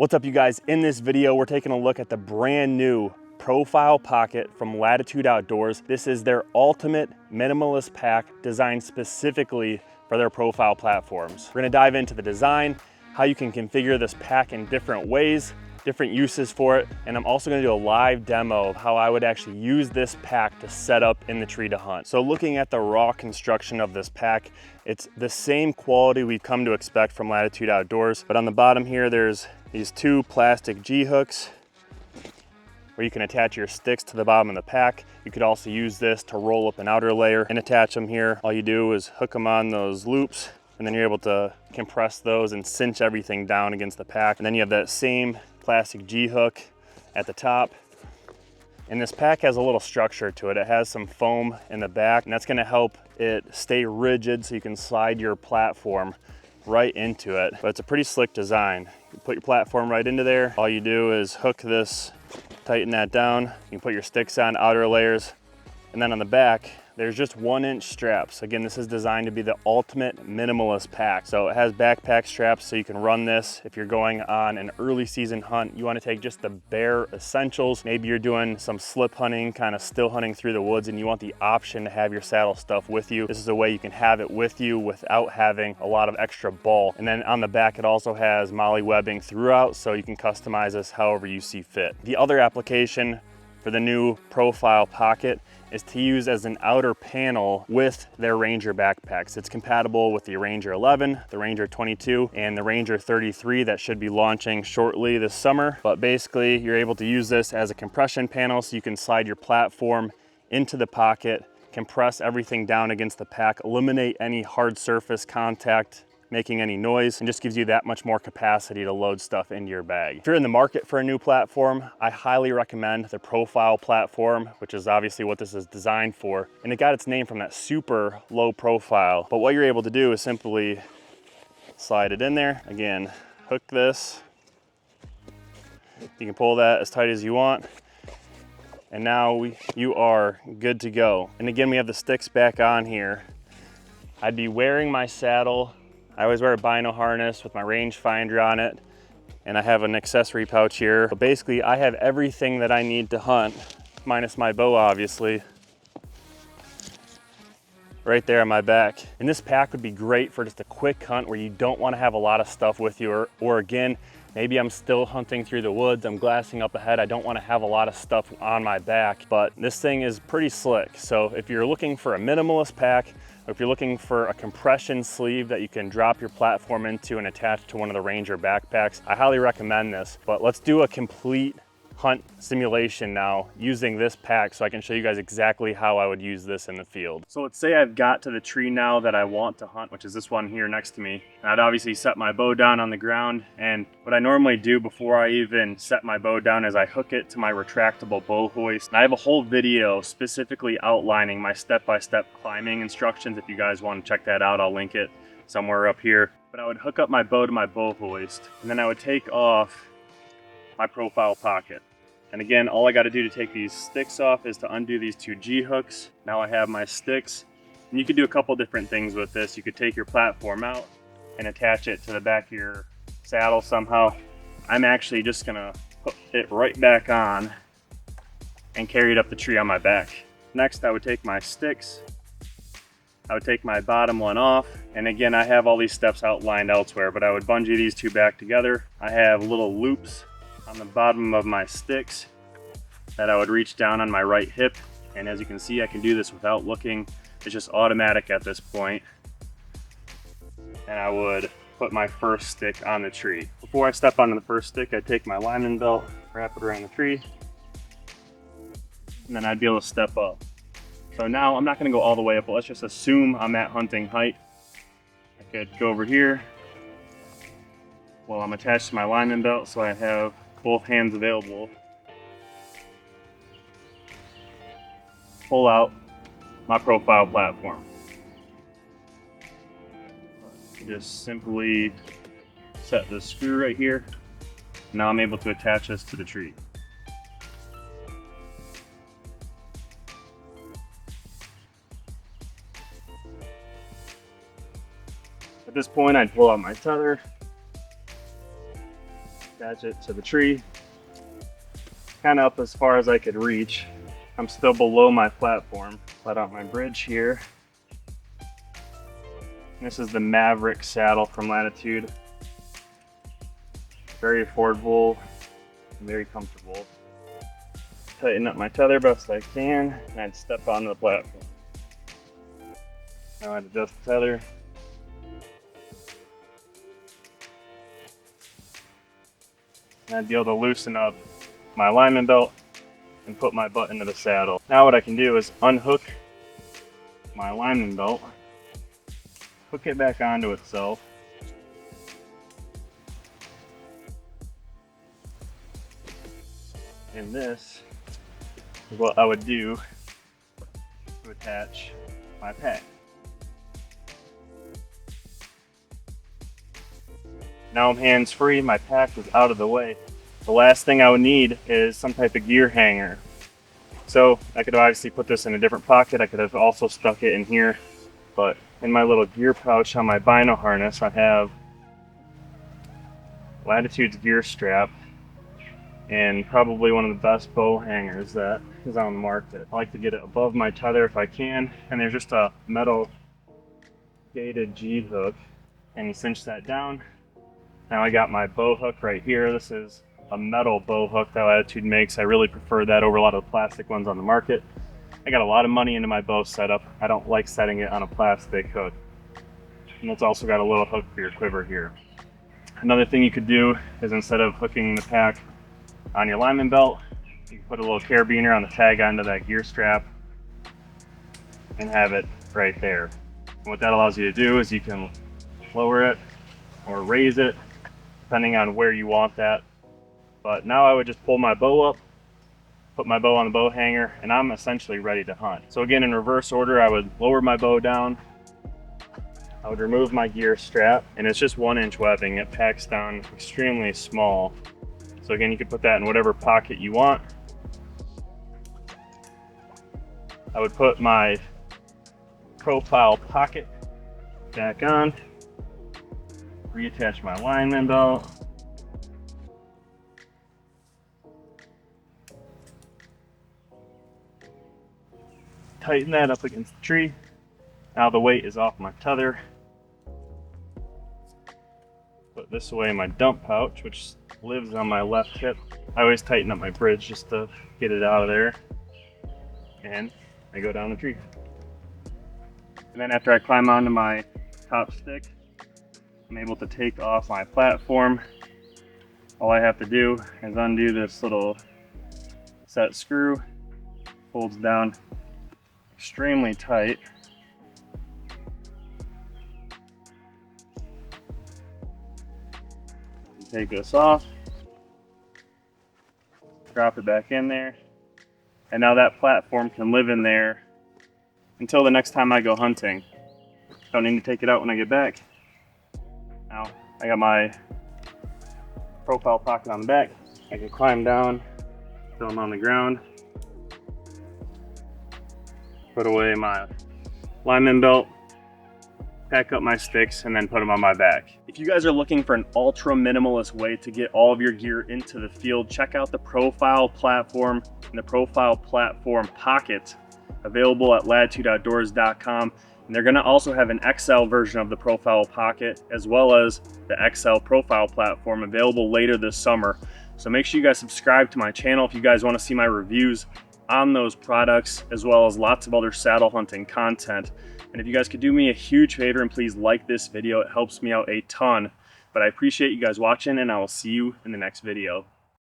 What's up, you guys? In this video, we're taking a look at the brand new Profile Pocket from Latitude Outdoors. This is their ultimate minimalist pack designed specifically for their profile platforms. We're gonna dive into the design, how you can configure this pack in different ways, different uses for it, and I'm also gonna do a live demo of how I would actually use this pack to set up in the tree to hunt. So looking at the raw construction of this pack, it's the same quality we've come to expect from Latitude Outdoors, but on the bottom here, there's these two plastic G-hooks where you can attach your sticks to the bottom of the pack. You could also use this to roll up an outer layer and attach them here. All you do is hook them on those loops, and then you're able to compress those and cinch everything down against the pack. And then you have that same plastic G-hook at the top. And this pack has a little structure to it. It has some foam in the back, and that's gonna help it stay rigid so you can slide your platform right into it. But it's a pretty slick design. You put your platform right into there. All you do is hook this, tighten that down. You can put your sticks on, outer layers, and then on the back, there's just 1-inch straps. Again, this is designed to be the ultimate minimalist pack. So it has backpack straps so you can run this if you're going on an early season hunt. You wanna take just the bare essentials. Maybe you're doing some slip hunting, kind of still hunting through the woods, and you want the option to have your saddle stuff with you. This is a way you can have it with you without having a lot of extra bulk. And then on the back, it also has MOLLE webbing throughout, so you can customize this however you see fit. The other application for the new Profile Pocket is to use as an outer panel with their Ranger backpacks. It's compatible with the Ranger 11, the Ranger 22, and the Ranger 33 that should be launching shortly this summer. But basically, you're able to use this as a compression panel so you can slide your platform into the pocket, compress everything down against the pack, eliminate any hard surface contact making any noise, and just gives you that much more capacity to load stuff into your bag. If you're in the market for a new platform, I highly recommend the Profile platform, which is obviously what this is designed for. And it got its name from that super low profile. But what you're able to do is simply slide it in there. Again, hook this. You can pull that as tight as you want. And now you are good to go. And again, we have the sticks back on here. I'd be wearing my saddle. I always wear a bino harness with my rangefinder on it, and I have an accessory pouch here. But basically, I have everything that I need to hunt, minus my bow, obviously, right there on my back. And this pack would be great for just a quick hunt where you don't want to have a lot of stuff with you, or again, maybe I'm still hunting through the woods, I'm glassing up ahead, I don't want to have a lot of stuff on my back, but this thing is pretty slick. So if you're looking for a minimalist pack, or if you're looking for a compression sleeve that you can drop your platform into and attach to one of the Ranger backpacks, I highly recommend this. But let's do a complete hunt simulation now using this pack so I can show you guys exactly how I would use this in the field. So let's say I've got to the tree now that I want to hunt, which is this one here next to me. And I'd obviously set my bow down on the ground, and what I normally do before I even set my bow down is I hook it to my retractable bow hoist. And I have a whole video specifically outlining my step-by-step climbing instructions. If you guys want to check that out, I'll link it somewhere up here. But I would hook up my bow to my bow hoist, and then I would take off my Profile Pocket. And again, all I got to do to take these sticks off is to undo these two G-hooks. Now I have my sticks. And you could do a couple different things with this. You could take your platform out and attach it to the back of your saddle somehow. I'm actually just gonna put it right back on and carry it up the tree on my back. Next, I would take my sticks. I would take my bottom one off. And again, I have all these steps outlined elsewhere, but I would bungee these two back together. I have little loops on the bottom of my sticks that I would reach down on my right hip, and as you can see, I can do this without looking. It's just automatic at this point. And I would put my first stick on the tree. Before I step onto the first stick, I'd take my lineman belt, wrap it around the tree, and then I'd be able to step up. So now I'm not going to go all the way up, but let's just assume I'm at hunting height. I could go over here. Well, I'm attached to my lineman belt, so I have both hands available. Pull out my Profile platform. Just simply set this screw right here. Now I'm able to attach this to the tree. At this point, I'd pull out my tether, attach it to the tree, kind of up as far as I could reach. I'm still below my platform. Let out my bridge here. This is the Maverick saddle from Latitude. Very affordable, very comfortable. Tighten up my tether best I can, and I'd step onto the platform. Now I'd adjust the tether. And I'd be able to loosen up my alignment belt and put my butt into the saddle. Now what I can do is unhook my alignment belt, hook it back onto itself, and this is what I would do to attach my pack. Now I'm hands-free, my pack is out of the way. The last thing I would need is some type of gear hanger. So I could obviously put this in a different pocket. I could have also stuck it in here, but in my little gear pouch on my bino harness, I have Latitude's gear strap and probably one of the best bow hangers that is on the market. I like to get it above my tether if I can, and there's just a metal gated G hook, and you cinch that down. Now I got my bow hook right here. This is a metal bow hook that Latitude makes. I really prefer that over a lot of the plastic ones on the market. I got a lot of money into my bow setup. I don't like setting it on a plastic hook. And it's also got a little hook for your quiver here. Another thing you could do is, instead of hooking the pack on your alignment belt, you can put a little carabiner on the tag end of that gear strap and have it right there. And what that allows you to do is you can lower it or raise it depending on where you want that. But now I would just pull my bow up, put my bow on the bow hanger, and I'm essentially ready to hunt. So again, in reverse order, I would lower my bow down, I would remove my gear strap, and it's just 1-inch webbing. It packs down extremely small. So again, you can put that in whatever pocket you want. I would put my profile pocket back on, reattach my alignment belt, tighten that up against the tree. Now the weight is off my tether. Put this away in my dump pouch, which lives on my left hip. I always tighten up my bridge just to get it out of there. And I go down the tree. And then after I climb onto my top stick, I'm able to take off my platform. All I have to do is undo this little set screw, holds down extremely tight. Take this off, drop it back in there, and now that platform can live in there until the next time I go hunting. Don't need to take it out when I get back. Now I got my profile pocket on the back. I can climb down till I'm on the ground, put away my alignment belt, pack up my sticks, and then put them on my back. If you guys are looking for an ultra minimalist way to get all of your gear into the field, check out the Profile Platform and the Profile Platform Pocket, available at latitudeoutdoors.com. And they're gonna also have an XL version of the Profile Pocket, as well as the XL Profile Platform, available later this summer. So make sure you guys subscribe to my channel if you guys wanna see my reviews on those products, as well as lots of other saddle hunting content. And if you guys could do me a huge favor and please like this video, it helps me out a ton. But I appreciate you guys watching, and I will see you in the next video.